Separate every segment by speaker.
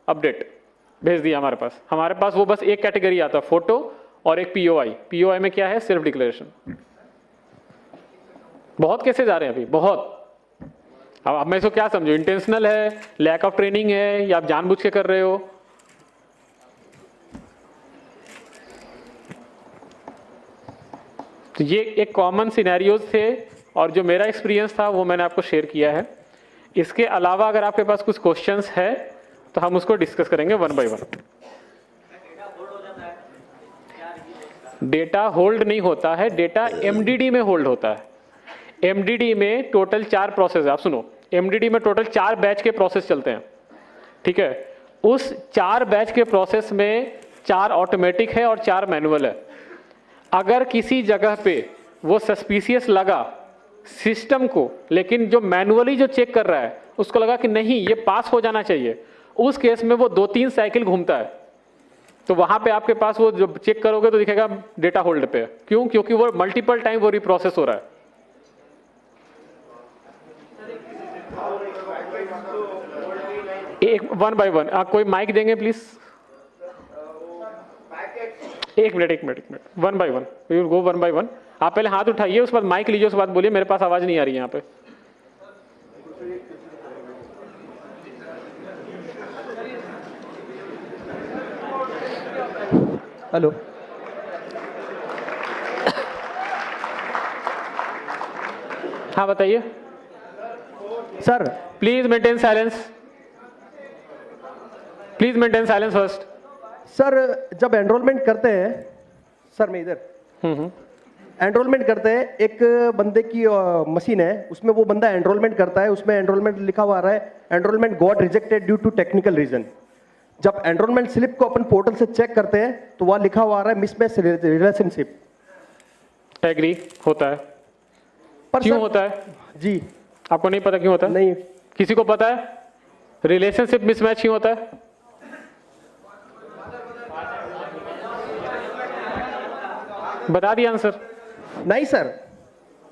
Speaker 1: Update भेज दिया हमारे पास वो बस एक कैटेगरी आता है, फोटो और एक पीओआई। पीओआई में क्या है? Self declaration. बहुत केसेस आ रहे हैं अभी, बहुत। अब मैं इसको क्या समझू? इंटेंशनल है, लैक ऑफ ट्रेनिंग है, या आप जानबूझ के कर रहे हो? तो ये एक कॉमन सिनेरियोज थे और जो मेरा एक्सपीरियंस था वो मैंने आपको शेयर किया है। इसके अलावा अगर आपके पास कुछ क्वेश्चंस है तो हम उसको डिस्कस करेंगे one by one. Data hold नहीं होता है, डेटा एमडीडी में होल्ड होता है। एमडीडी में टोटल 4 प्रोसेस है। आप सुनो, एमडीडी में टोटल 4 बैच के प्रोसेस चलते हैं, ठीक है? उस 4 बैच के प्रोसेस में 4 ऑटोमेटिक है और 4 मैनुअल है। अगर किसी जगह पे वो सस्पिशियस लगा सिस्टम को, लेकिन जो मैनुअली जो चेक कर रहा है उसको लगा कि नहीं ये पास हो जाना चाहिए, उस केस में वो 2-3 साइकिल घूमता है। तो वहां पे आपके पास वो जब चेक करोगे तो दिखेगा डेटा होल्ड पे। क्यों? क्योंकि वो मल्टीपल टाइम वो रिप्रोसेस हो रहा है। एक वन बाय वन। कोई माइक देंगे प्लीज? एक minute, one by one, we will go one by one. आप पहले हाथ उठाइए, उसके बाद माइक लीजिए, उसके बाद बोलिए। मेरे पास आवाज नहीं आ रही है यहाँ पे।
Speaker 2: हेलो
Speaker 1: हाँ बताइए
Speaker 2: sir.
Speaker 1: Please maintain silence, please maintain silence first.
Speaker 2: Sir जब एनरोलमेंट करते हैं, सर मैं इधर एनरोलमेंट करते हैं, एक बंदे की मशीन है, उसमें वो बंदा एनरोलमेंट करता है, उसमें एनरोलमेंट लिखा हुआ आ रहा है enrollment got rejected due to technical reason. जब एनरोलमेंट स्लिप को अपन पोर्टल से चेक करते हैं तो वह लिखा हुआ आ रहा है मिसमैच रिलेशनशिप।
Speaker 1: एग्री होता है।
Speaker 2: पर
Speaker 1: क्यों
Speaker 2: सर,
Speaker 1: होता है?
Speaker 2: जी
Speaker 1: आपको नहीं पता क्यों होता है?
Speaker 2: नहीं।
Speaker 1: किसी को पता है रिलेशनशिप मिसमैच क्यों होता है? बता दिया आंसर।
Speaker 2: नहीं सर,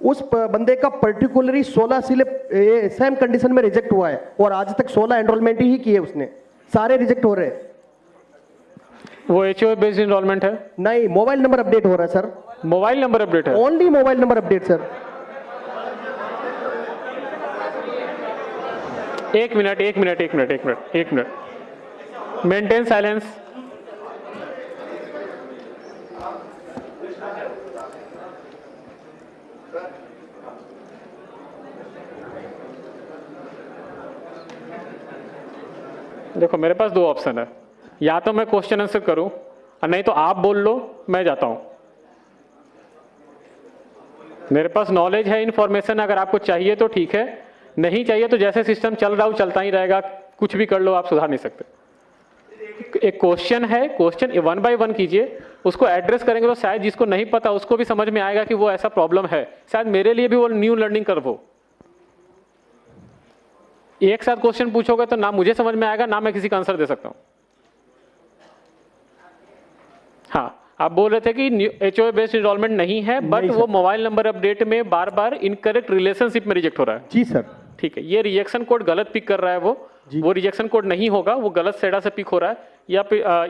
Speaker 2: उस बंदे का पर्टिकुलरली 16 स्लिप सेम कंडीशन में रिजेक्ट हुआ है और आज तक 16 एनरोलमेंट ही किए उसने, सारे रिजेक्ट हो रहे हैं।
Speaker 1: वो एचओए बेस्ड एनरोलमेंट है?
Speaker 2: नहीं, मोबाइल नंबर अपडेट हो रहा है सर।
Speaker 1: मोबाइल नंबर अपडेट है?
Speaker 2: Only mobile number update sir.
Speaker 1: एक मिनट, मेंटेन साइलेंस। देखो मेरे पास 2 ऑप्शन है, या तो मैं क्वेश्चन आंसर करूं और नहीं तो आप बोल लो, मैं जाता हूं। मेरे पास नॉलेज है, इंफॉर्मेशन अगर आपको चाहिए तो ठीक है, नहीं चाहिए तो जैसे सिस्टम चल रहा हो चलता ही रहेगा, कुछ भी कर लो, आप सुधार नहीं सकते। एक क्वेश्चन है, क्वेश्चन 1 बाय 1 कीजिए, उसको एड्रेस करेंगे तो शायद जिसको नहीं पता उसको भी समझ में आएगा कि वो ऐसा प्रॉब्लम है। शायद मेरे लिए भी वो न्यू लर्निंग कर्व हो। एक साथ क्वेश्चन पूछोगे तो ना मुझे समझ में आएगा, ना मैं किसी का आंसर दे सकता हूं। हाँ, आप बोल रहे थे कि एचओए बेस्ड एनरोलमेंट नहीं है, बट वो मोबाइल नंबर अपडेट में बार बार इनकरेक्ट रिलेशनशिप में रिजेक्ट हो रहा है।
Speaker 2: जी सर।
Speaker 1: ठीक है, ये रिजेक्शन कोड गलत पिक कर रहा है, वो रिजेक्शन कोड नहीं होगा, वो गलत सेडा से पिक हो रहा है। या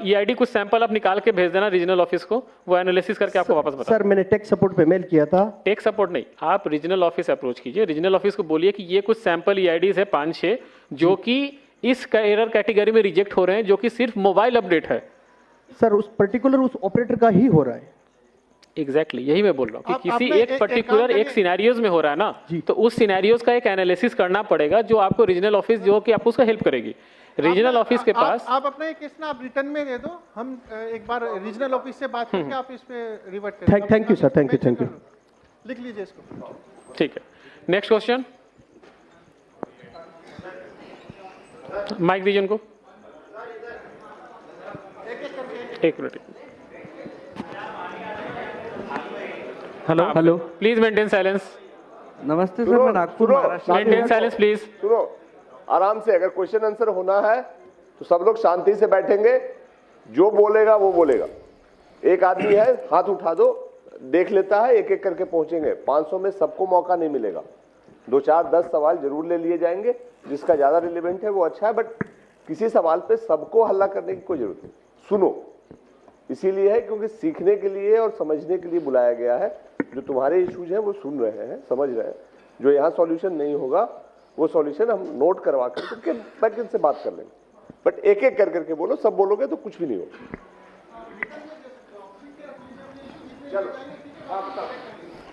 Speaker 1: ईआईडी कुछ सैंपल आप निकाल के भेज देना रीजनल ऑफिस को, वो एनालिसिस करके आपको वापस बता।
Speaker 2: सर मैंने टेक सपोर्ट पे मेल किया था।
Speaker 1: टेक सपोर्ट नहीं, आप रीजनल ऑफिस अप्रोच कीजिए, रीजनल ऑफिस को बोलिए कि ये कुछ सैंपल ईआईडीज है 5-6 जो कि इस एरर कैटेगरी में रिजेक्ट हो रहे हैं, जो कि सिर्फ मोबाइल अपडेट है।
Speaker 2: सर उस पर्टिकुलर उस ऑपरेटर का ही हो रहा है।
Speaker 1: एग्जैक्टली यही मैं बोल रहा हूँ कि किसी एक पर्टिकुलर एक सिनेरियोज में हो रहा है ना, तो उस सिनेरियोज का एक एनालिसिस करना पड़ेगा, जो आपको रीजनल ऑफिस जो कि आपको उसका हेल्प करेगी। रीजनल ऑफिस के पास
Speaker 3: आप अपना एक केस ना आप रिटर्न में दे दो, हम एक बार रीजनल ऑफिस से बात करके आप इस पे रिवर्ट करें।
Speaker 2: Thank you sir, thank you.
Speaker 3: लिख लीजिए इसको।
Speaker 1: ठीक है, नेक्स्ट क्वेश्चन। माइक दीजिए उनको। एक minute.
Speaker 4: Hello
Speaker 1: please maintain silence.
Speaker 4: नमस्ते सर, मैं Nagpur Maharashtra.
Speaker 1: Maintain silence please.
Speaker 5: सुनो आराम से, अगर क्वेश्चन आंसर होना है तो सब लोग शांति से बैठेंगे, जो बोलेगा वो बोलेगा। एक आदमी है, हाथ उठा दो, देख लेता है, एक एक करके पहुंचेंगे। 500 में सबको मौका नहीं मिलेगा, 2-4-10 सवाल जरूर ले लिए जाएंगे, जिसका ज्यादा रिलेवेंट है वो अच्छा है, बट किसी सवाल पे सबको हल्ला करने की कोई जरूरत नहीं, सुनो। इसीलिए है क्योंकि सीखने के लिए और समझने के लिए बुलाया गया है। जो तुम्हारे इश्यूज हैं वो सुन रहे हैं, समझ रहे हैं। जो यहाँ सॉल्यूशन नहीं होगा वो सॉल्यूशन हम नोट करवा करके बैक इनसे बात कर लेंगे। बट एक एक कर करके बोलो, सब बोलोगे तो कुछ भी नहीं होगा। चलो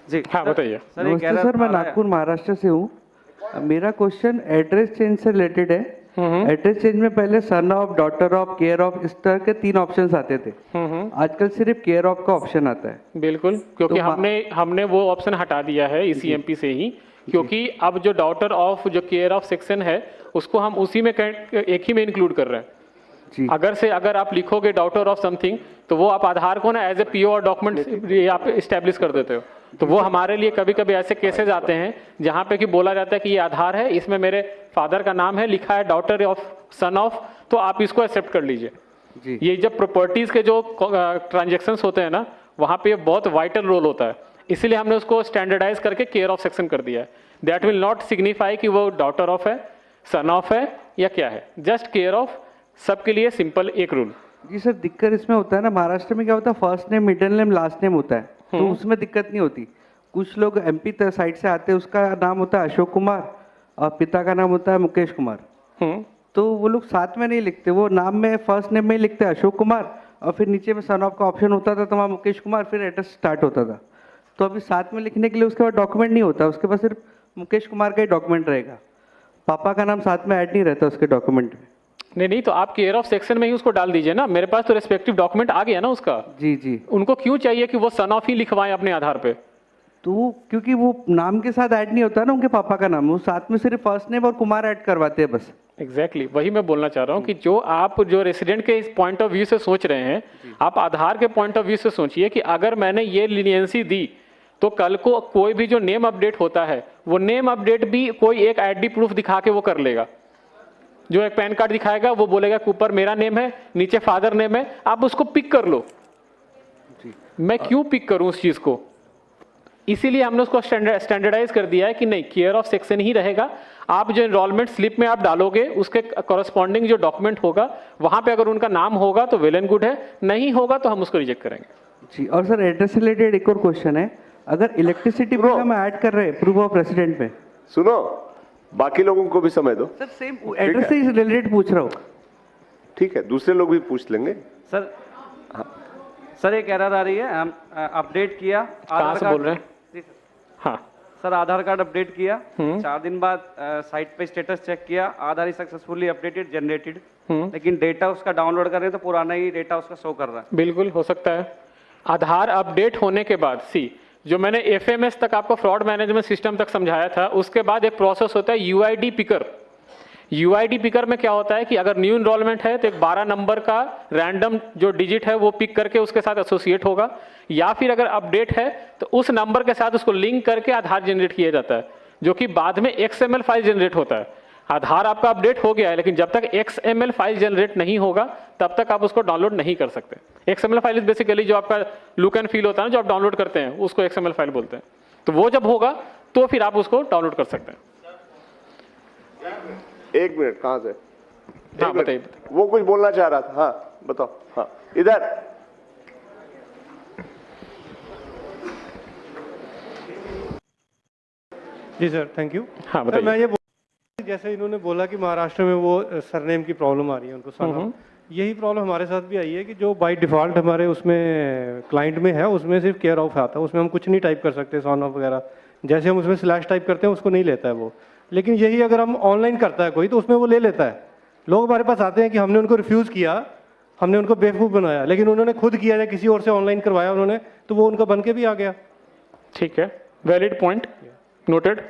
Speaker 4: जी
Speaker 1: हाँ बताइए।
Speaker 4: सर, ये कह रहा
Speaker 6: सर मैं नागपुर महाराष्ट्र से हूँ। मेरा क्वेश्चन एड्रेस चेंज से रिलेटेड है। एड्रेस चेंज में पहले son of, daughter of, care of, इस तरह के 3 ऑप्शंस आते थे। आजकल सिर्फ केयर ऑफ का ऑप्शन आता है।
Speaker 1: बिल्कुल, क्योंकि
Speaker 6: तो
Speaker 1: हमने वो ऑप्शन हटा दिया है इसी एमपी से ही, क्योंकि अब जो डॉटर ऑफ, जो केयर ऑफ सेक्शन है उसको हम उसी में एक ही में इंक्लूड कर रहे हैं
Speaker 6: जी।
Speaker 1: अगर आप लिखोगे डॉटर ऑफ समथिंग तो वो आप आधार को ना एज ए पीओ और डॉक्यूमेंट आप इस्टेब्लिश कर देते हो। तो वो हमारे लिए कभी कभी ऐसे केसेस आते हैं जहाँ पे कि बोला जाता है कि ये आधार है, इसमें मेरे फादर का नाम है, लिखा है डॉटर ऑफ, सन ऑफ, तो आप इसको एक्सेप्ट कर लीजिए
Speaker 6: जी।
Speaker 1: ये जब प्रॉपर्टीज के जो ट्रांजेक्शंस होते हैं ना, वहाँ पे बहुत वाइटल रोल होता है। इसीलिए हमने उसको स्टैंडर्डाइज करके केयर ऑफ सेक्शन कर दिया है। दैट विल नॉट सिग्निफाई कि वो डॉटर ऑफ है, सन ऑफ है या क्या है, जस्ट केयर ऑफ, सबके लिए सिंपल एक रूल।
Speaker 6: जी सर, दिक्कत इसमें होता है ना, महाराष्ट्र में क्या होता है, first name, middle name, last name होता है, तो उसमें दिक्कत नहीं होती। कुछ लोग एमपी साइड से आते हैं, उसका नाम होता है अशोक कुमार और पिता का नाम होता है मुकेश कुमार, तो वो लोग साथ में नहीं लिखते, वो नाम में फर्स्ट नेम में ही लिखते हैं अशोक कुमार और फिर नीचे में सन ऑफ का ऑप्शन होता था, तो वहाँ मुकेश कुमार, फिर एड्रेस स्टार्ट होता था। तो अभी साथ में लिखने के लिए उसके बाद डॉक्यूमेंट नहीं होता, उसके पास सिर्फ मुकेश कुमार का ही डॉक्यूमेंट रहेगा, पापा का नाम साथ में ऐड नहीं रहता उसके डॉक्यूमेंट में।
Speaker 1: नहीं, तो आप केयर ऑफ सेक्शन में ही उसको डाल दीजिए ना, मेरे पास तो रेस्पेक्टिव डॉक्यूमेंट आ गया ना उसका।
Speaker 6: जी जी।
Speaker 1: उनको क्यों चाहिए कि वो सन ऑफ ही लिखवाएं अपने आधार पे?
Speaker 6: तो क्योंकि वो नाम के साथ ऐड नहीं होता ना उनके पापा का नाम, वो साथ में सिर्फ फर्स्ट नेम और कुमार ऐड करवाते हैं बस।
Speaker 1: एग्जैक्टली वही मैं बोलना चाह रहा हूँ कि जो रेसिडेंट के इस पॉइंट ऑफ व्यू से सोच रहे हैं, आप आधार के पॉइंट ऑफ व्यू से सोचिए कि अगर मैंने ये लीनियंसी दी तो कल को कोई भी जो नेम अपडेट होता है वो नेम अपडेट भी कोई एक आईडी प्रूफ दिखा के वो कर लेगा। जो एक पैन कार्ड दिखाएगा वो बोलेगा कि ऊपर मेरा नेम है, नीचे फादर नेम है, आप उसको पिक कर लो। मैं क्यों पिक करूं उस चीज को? इसीलिए हमने उसको स्टैंडर्डाइज कर दिया है कि नहीं, केयर ऑफ सेक्शन ही रहेगा। आप जो एनरोलमेंट स्लिप में आप डालोगे उसके कॉरेस्पॉन्डिंग जो डॉक्यूमेंट होगा वहां पे अगर उनका नाम होगा तो वेल एंड गुड है, नहीं होगा तो हम उसको रिजेक्ट करेंगे।
Speaker 6: जी। और सर एड्रेस से रिलेटेड एक और क्वेश्चन है, अगर इलेक्ट्रिसिटी बिल हम ऐड कर रहे हैं प्रूफ ऑफ रेसिडेंट में,
Speaker 5: सुनो, बाकी लोगों को भी समय दो।
Speaker 6: सर सेम एड्रेस से रिलेटेड पूछ रहा हूँ।
Speaker 5: ठीक है, दूसरे लोग भी पूछ लेंगे।
Speaker 4: सर सर एक एरर आ रही है, हम अपडेट किया,
Speaker 1: कहाँ से बोल रहे हैं?
Speaker 4: जी सर।
Speaker 1: हाँ
Speaker 4: सर आधार कार्ड अपडेट किया, 4 दिन बाद साइट पे स्टेटस चेक किया, आधार इज सक्सेसफुली अपडेटेड जनरेटेड, लेकिन डेटा उसका डाउनलोड कर रहे हैं तो पुराना ही डेटा उसका शो कर रहा है।
Speaker 1: बिल्कुल हो सकता है। आधार अपडेट होने के बाद जो मैंने एफएमएस तक आपको फ्रॉड मैनेजमेंट सिस्टम तक समझाया था, उसके बाद एक प्रोसेस होता है यूआईडी पिकर। यूआईडी पिकर में क्या होता है कि अगर न्यू इनरोलमेंट है तो एक 12 नंबर का रैंडम जो डिजिट है वो पिक करके उसके साथ एसोसिएट होगा, या फिर अगर अपडेट है तो उस नंबर के साथ उसको लिंक करके आधार जनरेट किया जाता है, जो कि बाद में XML फाइल जनरेट होता है। आधार आपका अपडेट हो गया है, लेकिन जब तक XML फाइल जनरेट नहीं होगा तब तक आप उसको डाउनलोड नहीं कर सकते। XML फाइल इज बेसिकली जो आपका लुक एंड फील होता है ना, जो आप डाउनलोड करते हैं उसको XML फाइल बोलते हैं। तो वो जब होगा तो फिर आप उसको डाउनलोड कर सकते हैं।
Speaker 5: 1 मिनट, कहाँ से?
Speaker 1: हाँ बताइए।
Speaker 5: वो कुछ बोलना चाह रहा था। हाँ बताओ। हाँ इधर।
Speaker 7: जी सर, थैंक यू।
Speaker 1: हाँ
Speaker 7: सर मैं ये जैसे इन्होंने बोला कि महाराष्ट्र में वो सरनेम की प्रॉब्लम आ रही है उनको, सन, यही प्रॉब्लम हमारे साथ भी आई है कि जो बाय डिफॉल्ट हमारे उसमें क्लाइंट में है उसमें सिर्फ केयर ऑफ आता है, उसमें हम कुछ नहीं टाइप कर सकते, सन ऑफ वगैरह, जैसे हम उसमें स्लैश टाइप करते हैं उसको नहीं लेता है वो। लेकिन यही अगर हम ऑनलाइन करता है कोई तो उसमें वो ले लेता है। लोग हमारे पास आते हैं कि हमने उनको रिफ्यूज़ किया, हमने उनको बेवकूफ़ बनाया, लेकिन उन्होंने खुद किया या किसी और से ऑनलाइन करवाया उन्होंने, तो वो उनका बन के भी आ गया।
Speaker 1: ठीक है, वैलिड पॉइंट नोटेड,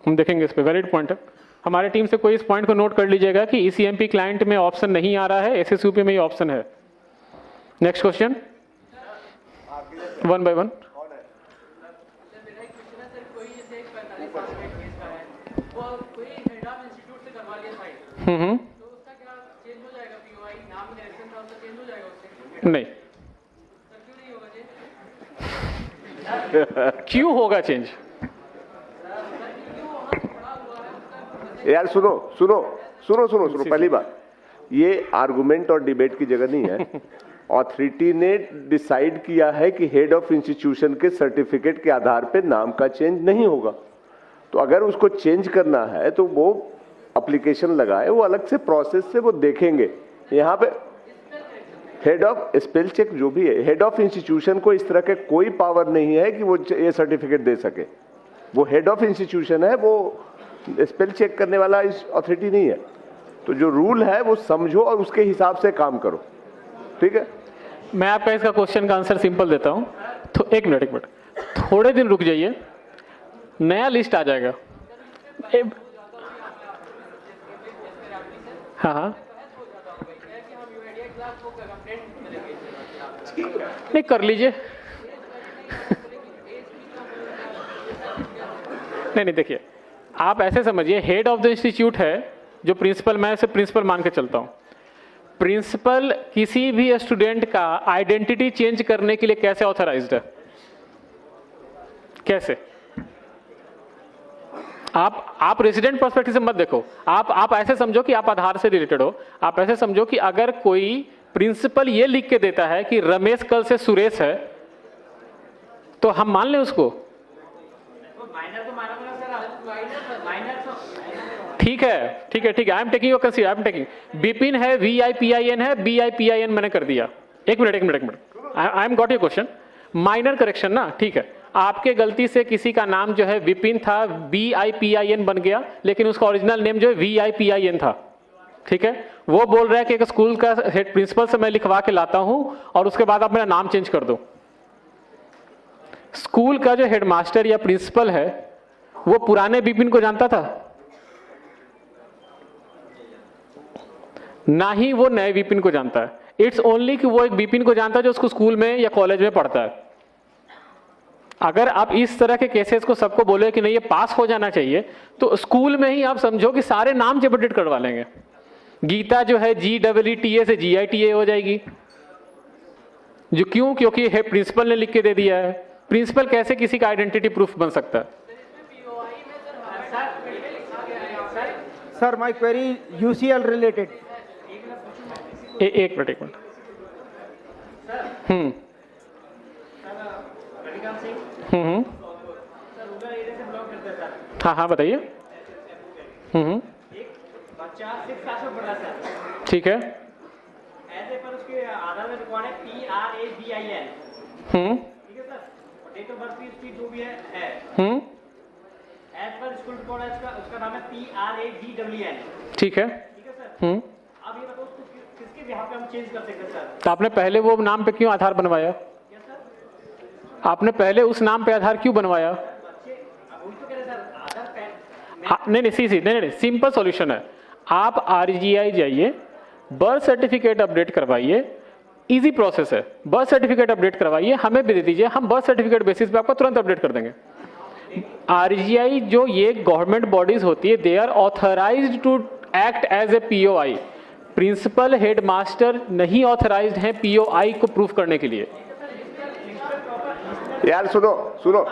Speaker 1: हम देखेंगे इस पे, वैलिड पॉइंट है। हमारे टीम से कोई इस पॉइंट को नोट कर लीजिएगा कि ECMP क्लाइंट में ऑप्शन नहीं आ रहा है, SSUP में ही ऑप्शन है। Next question, 1 by 1। नहीं क्यों होगा चेंज?
Speaker 5: यार सुनो सुनो सुनो सुनो सुनो, पहली बात ये आर्गुमेंट और डिबेट की जगह नहीं है। ऑथोरिटी ने डिसाइड किया है कि हेड ऑफ इंस्टीट्यूशन के सर्टिफिकेट के आधार पे नाम का चेंज नहीं होगा। तो अगर उसको चेंज करना है तो वो एप्लीकेशन लगाए, वो अलग से प्रोसेस से वो देखेंगे। यहाँ पे हेड ऑफ स्पेल चेक जो भी है, हेड ऑफ इंस्टीट्यूशन को इस तरह के कोई पावर नहीं है कि वो ये सर्टिफिकेट दे सके। वो हेड ऑफ इंस्टीट्यूशन है, वो स्पेल चेक करने वाला इस अथॉरिटी नहीं है। तो जो रूल है वो समझो और उसके हिसाब से काम करो, ठीक है।
Speaker 1: मैं आपका इसका क्वेश्चन का आंसर सिंपल देता हूँ। तो एक मिनट थोड़े दिन रुक जाइए, नया लिस्ट आ जाएगा। हाँ नहीं कर लीजिए। नहीं देखिए, आप ऐसे समझिए, हेड ऑफ द इंस्टीट्यूट है जो प्रिंसिपल, मैं इसे प्रिंसिपल मान के चलता हूं। प्रिंसिपल किसी भी स्टूडेंट का आइडेंटिटी चेंज करने के लिए कैसे ऑथराइज्ड है? कैसे? आप रेजिडेंट पर्सपेक्टिव से मत देखो। आप ऐसे समझो कि आप आधार से रिलेटेड हो। आप ऐसे समझो कि अगर कोई प्रिंसिपल ये लिख के देता है कि रमेश कल से सुरेश है, तो हम मान लें उसको? ठीक है। I am taking your consider, I am taking. Bipin है, VIPIN है, BIPIN मैंने कर दिया। एक minute, I am got your question. Minor correction ना, ठीक है। आपके गलती से किसी का नाम जो है विपिन था, BIPIN बन गया, लेकिन उसका ओरिजिनल नेम जो है VIPIN था, ठीक है। वो बोल रहा है कि एक स्कूल का हेड प्रिंसिपल से मैं लिखवा के लाता हूं और उसके बाद आप मेरा नाम चेंज कर दो। स्कूल का जो हेडमास्टर या प्रिंसिपल है वो पुराने विपिन को जानता था? ना ही वो नए विपिन को जानता है। इट्स ओनली कि वो एक विपिन को जानता है जो उसको स्कूल में या कॉलेज में पढ़ता है। अगर आप इस तरह के केसेस को सबको बोले कि नहीं ये पास हो जाना चाहिए, तो स्कूल में ही आप समझो कि सारे नाम जब अपडेट करवा लेंगे। गीता जो है GEETA से GITA हो जाएगी। जो क्यों? क्योंकि है प्रिंसिपल ने लिख के दे दिया है। प्रिंसिपल कैसे किसी का आइडेंटिटी प्रूफ बन सकता है?
Speaker 8: Sir my query UCL related.
Speaker 1: एक मिनट। हाँ बताइए।
Speaker 9: बच्चा 6 क्लास में पढ़ रहा है,
Speaker 1: ठीक है।
Speaker 9: ऐसे पर उसके आधार में रिकॉर्ड है PRABIN, ठीक है सर। डेट ऑफ बर्थ की जो भी है एज पर स्कूल रिकॉर्ड है, उसका नाम है PRAGWN,
Speaker 1: ठीक है
Speaker 9: सर। अब ये बताओ उसको किसके बिहाफ पे हम चेंज कर सकते हैं सर?
Speaker 1: तो आपने पहले वो नाम पे क्यों आधार बनवाया? आपने पहले उस नाम पे आधार क्यों बनवाया? नहीं, सिंपल सॉल्यूशन है। आप RGI जाइए, बर्थ सर्टिफिकेट अपडेट करवाइए, इजी प्रोसेस है। बर्थ सर्टिफिकेट अपडेट करवाइए, हमें भी दे दीजिए, हम बर्थ सर्टिफिकेट बेसिस पे आपको तुरंत अपडेट कर देंगे। RGI जो ये गवर्नमेंट बॉडीज होती है, they are authorised to act as a POI। Principal headmaster नहीं ऑथराइज्ड है POI को प्रूफ करने के लिए।
Speaker 5: यार सुनो